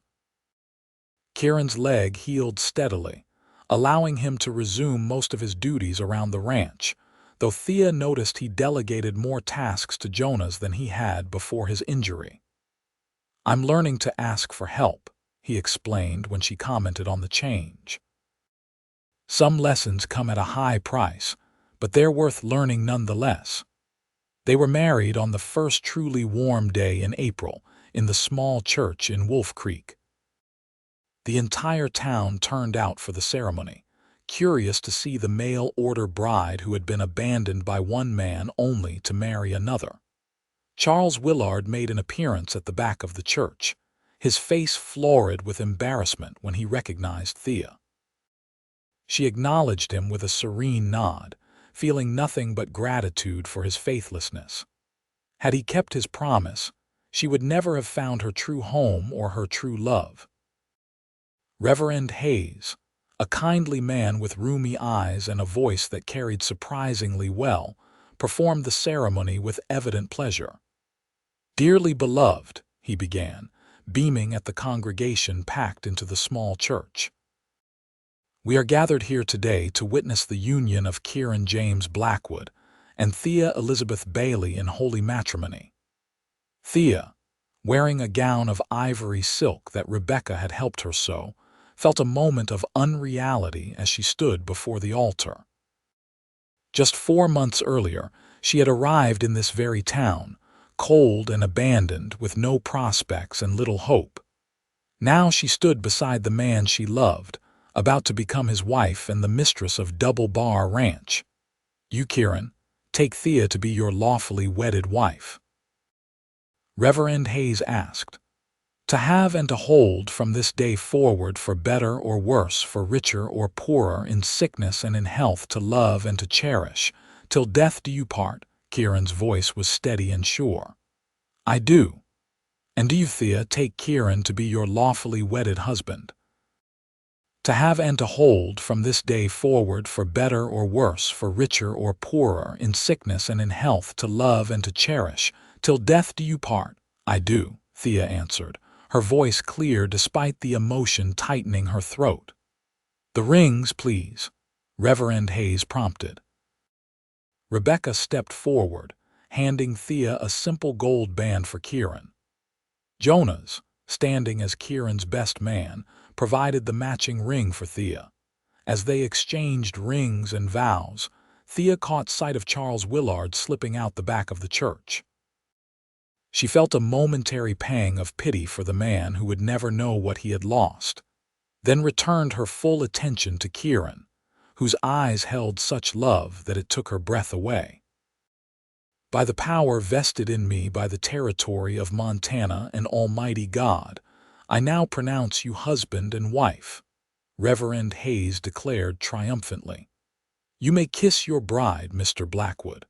Kieran's leg healed steadily, allowing him to resume most of his duties around the ranch, though Thea noticed he delegated more tasks to Jonas than he had before his injury. "I'm learning to ask for help," he explained when she commented on the change. "Some lessons come at a high price, but they're worth learning nonetheless." They were married on the first truly warm day in April, in the small church in Wolf Creek. The entire town turned out for the ceremony, curious to see the mail-order bride who had been abandoned by one man only to marry another. Charles Willard made an appearance at the back of the church, his face florid with embarrassment when he recognized Thea. She acknowledged him with a serene nod, feeling nothing but gratitude for his faithlessness. Had he kept his promise, she would never have found her true home or her true love. Reverend Hayes, a kindly man with rheumy eyes and a voice that carried surprisingly well, performed the ceremony with evident pleasure. "Dearly beloved," he began, beaming at the congregation packed into the small church. "We are gathered here today to witness the union of Kieran James Blackwood and Thea Elizabeth Bailey in holy matrimony." Thea, wearing a gown of ivory silk that Rebecca had helped her sew, felt a moment of unreality as she stood before the altar. Just 4 months earlier, she had arrived in this very town, cold and abandoned, with no prospects and little hope. Now she stood beside the man she loved, about to become his wife and the mistress of Double Bar Ranch. "You, Kieran, take Thea to be your lawfully wedded wife?" Reverend Hayes asked. "To have and to hold from this day forward, for better or worse, for richer or poorer, in sickness and in health, to love and to cherish, till death do you part." Kieran's voice was steady and sure. "I do. And do you, Thea, take Kieran to be your lawfully wedded husband?" "To have and to hold from this day forward, for better or worse, for richer or poorer, in sickness and in health, to love and to cherish, till death do you part." "I do," Thea answered, her voice clear despite the emotion tightening her throat. "The rings, please," Reverend Hayes prompted. Rebecca stepped forward, handing Thea a simple gold band for Kieran. Jonas, standing as Kieran's best man, provided the matching ring for Thea. As they exchanged rings and vows, Thea caught sight of Charles Willard slipping out the back of the church. She felt a momentary pang of pity for the man who would never know what he had lost, then returned her full attention to Kieran, whose eyes held such love that it took her breath away. "By the power vested in me by the territory of Montana and Almighty God, I now pronounce you husband and wife," Reverend Hayes declared triumphantly. "You may kiss your bride, Mr. Blackwood."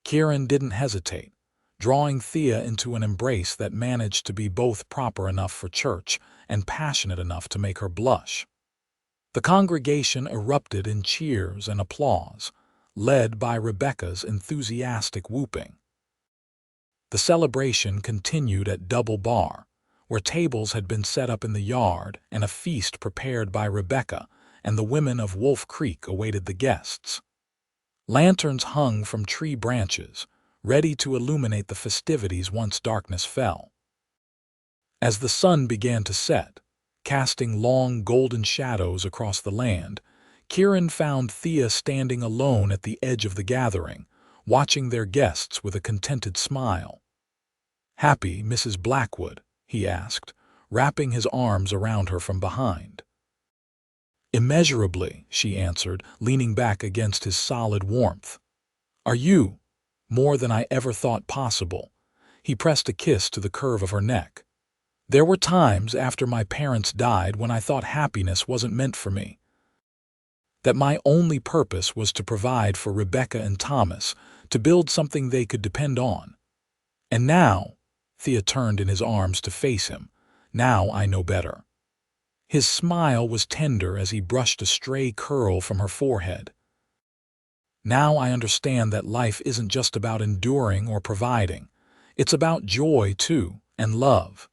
Kieran didn't hesitate, drawing Thea into an embrace that managed to be both proper enough for church and passionate enough to make her blush. The congregation erupted in cheers and applause, led by Rebecca's enthusiastic whooping. The celebration continued at Double Bar, where tables had been set up in the yard and a feast prepared by Rebecca and the women of Wolf Creek awaited the guests. Lanterns hung from tree branches, ready to illuminate the festivities once darkness fell. As the sun began to set, casting long golden shadows across the land, Kieran found Thea standing alone at the edge of the gathering, watching their guests with a contented smile. "Happy, Mrs. Blackwood?" he asked, wrapping his arms around her from behind. "Immeasurably," she answered, leaning back against his solid warmth. "Are you?" "More than I ever thought possible." He pressed a kiss to the curve of her neck. "There were times after my parents died when I thought happiness wasn't meant for me. That my only purpose was to provide for Rebecca and Thomas, to build something they could depend on. And now," Thea turned in his arms to face him, "now I know better." His smile was tender as he brushed a stray curl from her forehead. "Now I understand that life isn't just about enduring or providing. It's about joy, too, and love."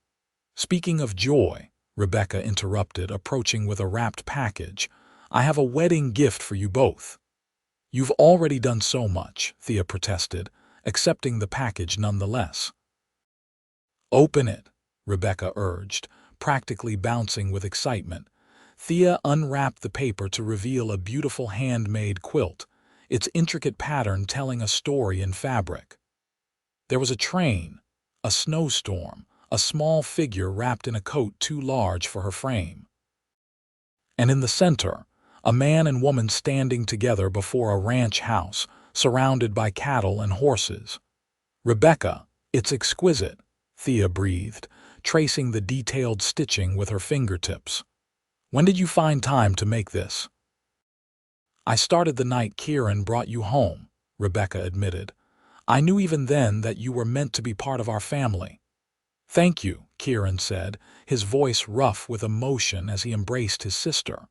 "Speaking of joy," Rebecca interrupted, approaching with a wrapped package, "I have a wedding gift for you both." "You've already done so much," Thea protested, accepting the package nonetheless. "Open it," Rebecca urged, practically bouncing with excitement. Thea unwrapped the paper to reveal a beautiful handmade quilt, its intricate pattern telling a story in fabric. There was a train, a snowstorm, a small figure wrapped in a coat too large for her frame. And in the center, a man and woman standing together before a ranch house, surrounded by cattle and horses. "Rebecca, it's exquisite," Thea breathed, tracing the detailed stitching with her fingertips. "When did you find time to make this?" "I started the night Kieran brought you home," Rebecca admitted. "I knew even then that you were meant to be part of our family." "Thank you," Kieran said, his voice rough with emotion as he embraced his sister.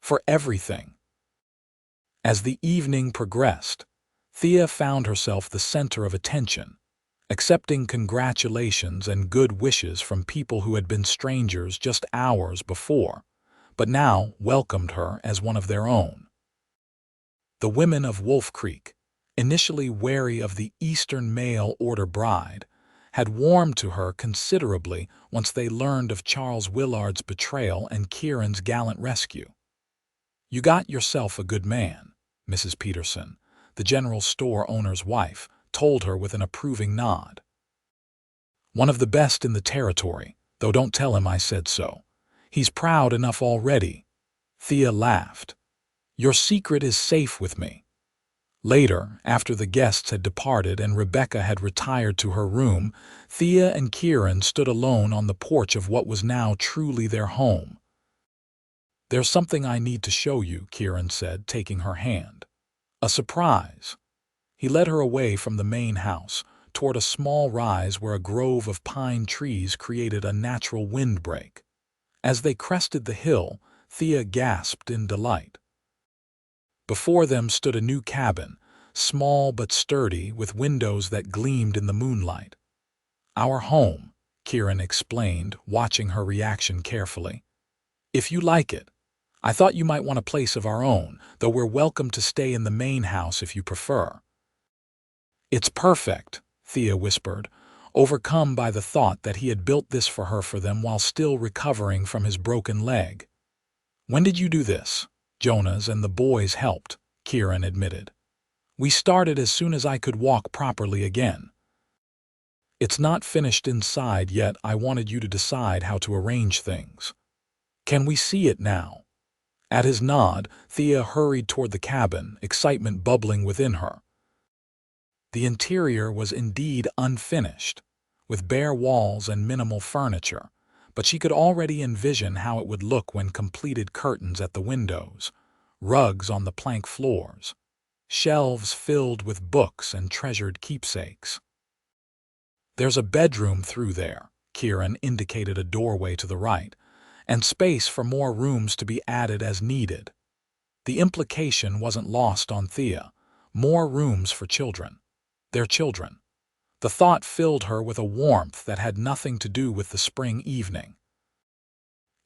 "For everything." As the evening progressed, Thea found herself the center of attention, accepting congratulations and good wishes from people who had been strangers just hours before, but now welcomed her as one of their own. The women of Wolf Creek, initially wary of the Eastern mail-order bride, had warmed to her considerably once they learned of Charles Willard's betrayal and Kieran's gallant rescue. "You got yourself a good man," Mrs. Peterson, the general store owner's wife, told her with an approving nod. "One of the best in the territory, though don't tell him I said so. He's proud enough already." Thea laughed. "Your secret is safe with me." Later, after the guests had departed and Rebecca had retired to her room, Thea and Kieran stood alone on the porch of what was now truly their home. "There's something I need to show you," Kieran said, taking her hand. "A surprise." He led her away from the main house, toward a small rise where a grove of pine trees created a natural windbreak. As they crested the hill, Thea gasped in delight. Before them stood a new cabin, small but sturdy, with windows that gleamed in the moonlight. "Our home," Kieran explained, watching her reaction carefully. "If you like it. I thought you might want a place of our own, though we're welcome to stay in the main house if you prefer." "It's perfect," Thea whispered, overcome by the thought that he had built this for them while still recovering from his broken leg. "When did you do this?" "Jonas and the boys helped," Kieran admitted. "We started as soon as I could walk properly again. It's not finished inside yet. I wanted you to decide how to arrange things." "Can we see it now?" At his nod, Thea hurried toward the cabin, excitement bubbling within her. The interior was indeed unfinished, with bare walls and minimal furniture, but she could already envision how it would look when completed: curtains at the windows, rugs on the plank floors, shelves filled with books and treasured keepsakes. "There's a bedroom through there," Kieran indicated a doorway to the right, "and space for more rooms to be added as needed." The implication wasn't lost on Thea. More rooms for children. Their children. The thought filled her with a warmth that had nothing to do with the spring evening.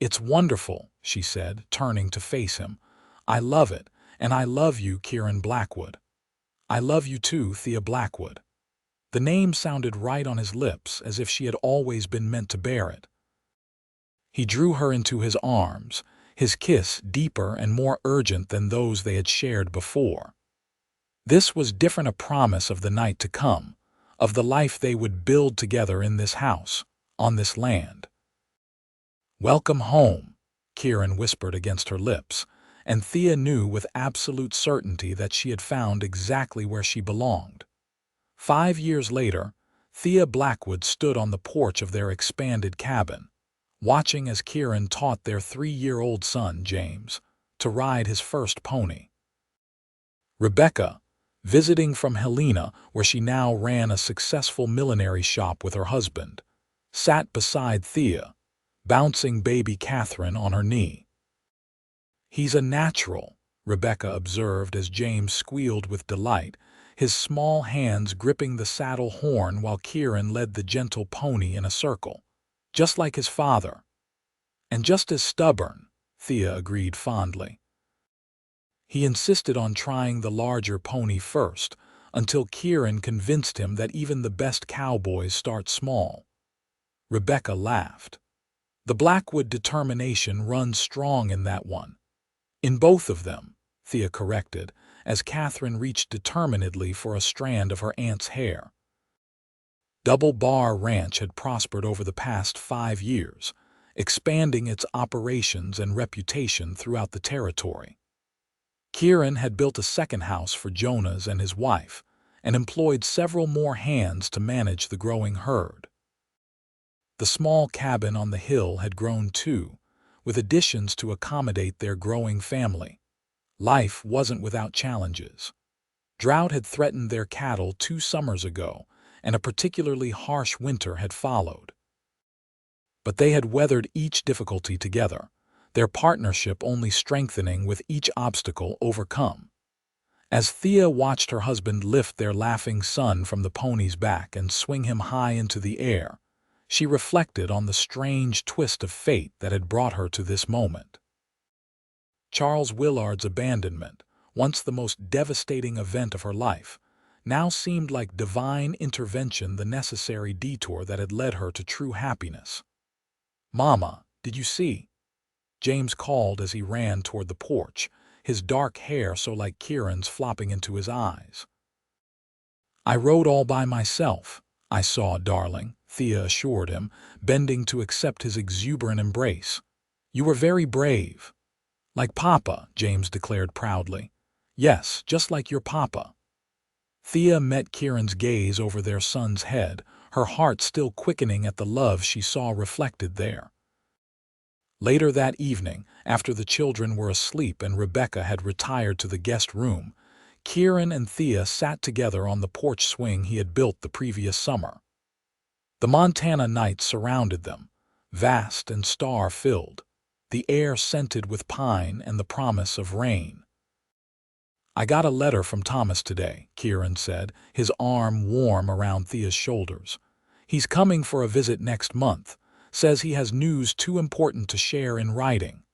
"It's wonderful," she said, turning to face him. "I love it, and I love you, Kieran Blackwood." "I love you too, Thea Blackwood." The name sounded right on his lips, as if she had always been meant to bear it. He drew her into his arms, his kiss deeper and more urgent than those they had shared before. This was different, a promise of the night to come, of the life they would build together in this house, on this land. "Welcome home," Kieran whispered against her lips, and Thea knew with absolute certainty that she had found exactly where she belonged. 5 years later, Thea Blackwood stood on the porch of their expanded cabin, watching as Kieran taught their 3-year-old son, James, to ride his first pony. Rebecca, visiting from Helena, where she now ran a successful millinery shop with her husband, sat beside Thea, bouncing baby Catherine on her knee. "He's a natural," Rebecca observed as James squealed with delight, his small hands gripping the saddle horn while Kieran led the gentle pony in a circle. "Just like his father." "And just as stubborn," Thea agreed fondly. He insisted on trying the larger pony first, until Kieran convinced him that even the best cowboys start small. Rebecca laughed. "The Blackwood determination runs strong in that one." "In both of them," Thea corrected, as Catherine reached determinedly for a strand of her aunt's hair. Double Bar Ranch had prospered over the past 5 years, expanding its operations and reputation throughout the territory. Kieran had built a second house for Jonas and his wife, and employed several more hands to manage the growing herd. The small cabin on the hill had grown too, with additions to accommodate their growing family. Life wasn't without challenges. Drought had threatened their cattle 2 summers ago, and a particularly harsh winter had followed. But they had weathered each difficulty together, their partnership only strengthening with each obstacle overcome. As Thea watched her husband lift their laughing son from the pony's back and swing him high into the air, she reflected on the strange twist of fate that had brought her to this moment. Charles Willard's abandonment, once the most devastating event of her life, now seemed like divine intervention, the necessary detour that had led her to true happiness. "Mama, did you see?" James called as he ran toward the porch, his dark hair so like Kieran's flopping into his eyes. "I rode all by myself. I saw, darling," Thea assured him, bending to accept his exuberant embrace. "You were very brave." "Like Papa," James declared proudly. "Yes, just like your Papa." Thea met Kieran's gaze over their son's head, her heart still quickening at the love she saw reflected there. Later that evening, after the children were asleep and Rebecca had retired to the guest room, Kieran and Thea sat together on the porch swing he had built the previous summer. The Montana night surrounded them, vast and star-filled, the air scented with pine and the promise of rain. "I got a letter from Thomas today," Kieran said, his arm warm around Thea's shoulders. "He's coming for a visit next month. Says he has news too important to share in writing."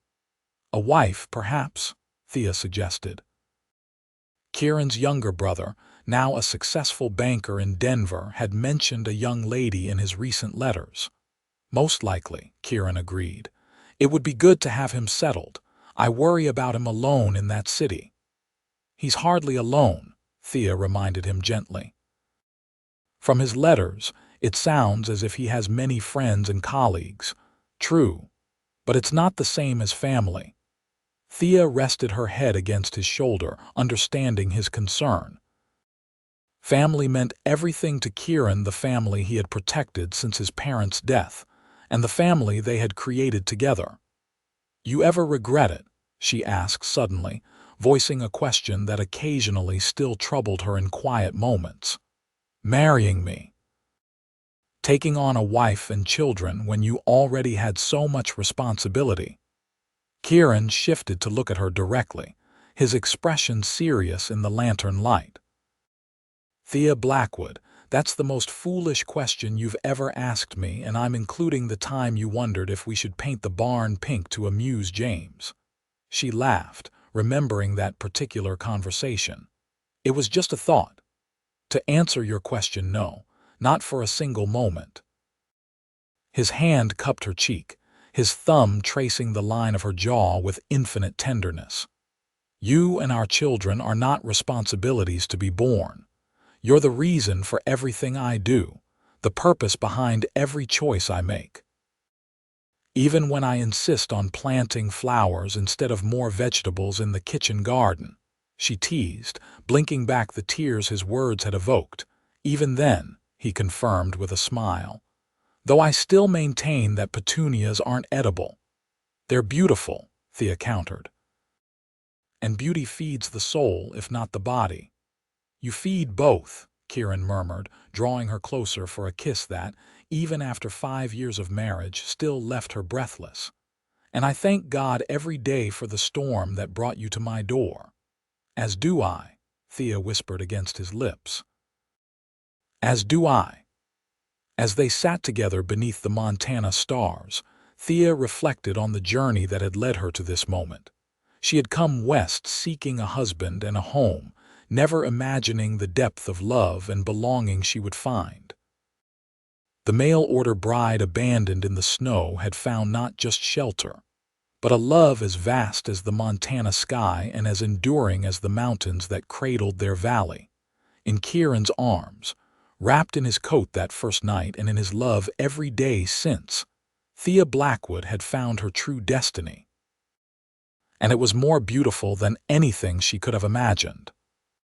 "A wife, perhaps?" Thea suggested. Kieran's younger brother, now a successful banker in Denver, had mentioned a young lady in his recent letters. "Most likely," Kieran agreed. "It would be good to have him settled. I worry about him alone in that city." "He's hardly alone," Thea reminded him gently. "From his letters, it sounds as if he has many friends and colleagues." "True, but it's not the same as family." Thea rested her head against his shoulder, understanding his concern. Family meant everything to Kieran, the family he had protected since his parents' death, and the family they had created together. "You ever regret it?" she asked suddenly, voicing a question that occasionally still troubled her in quiet moments. "Marrying me. Taking on a wife and children when you already had so much responsibility." Kieran shifted to look at her directly, his expression serious in the lantern light. "Thea Blackwood, That's the most foolish question you've ever asked me, and I'm including the time you wondered if we should paint the barn pink to amuse James." She laughed, remembering that particular conversation. "It was just a thought. To answer your question, no, not for a single moment." His hand cupped her cheek, his thumb tracing the line of her jaw with infinite tenderness. "You and our children are not responsibilities to be borne. You're the reason for everything I do, the purpose behind every choice I make. Even when I insist on planting flowers instead of more vegetables in the kitchen garden," she teased, blinking back the tears his words had evoked. "Even then," he confirmed with a smile, "though I still maintain that petunias aren't edible." "They're beautiful," Thea countered. "And beauty feeds the soul, if not the body." "You feed both," Kieran murmured, drawing her closer for a kiss that, even after 5 years of marriage, still left her breathless. "And I thank God every day for the storm that brought you to my door." "As do I," Thea whispered against his lips. "As do I." As they sat together beneath the Montana stars, Thea reflected on the journey that had led her to this moment. She had come west seeking a husband and a home, never imagining the depth of love and belonging she would find. The mail-order bride abandoned in the snow had found not just shelter, but a love as vast as the Montana sky and as enduring as the mountains that cradled their valley. In Kieran's arms, wrapped in his coat that first night and in his love every day since, Thea Blackwood had found her true destiny. And it was more beautiful than anything she could have imagined.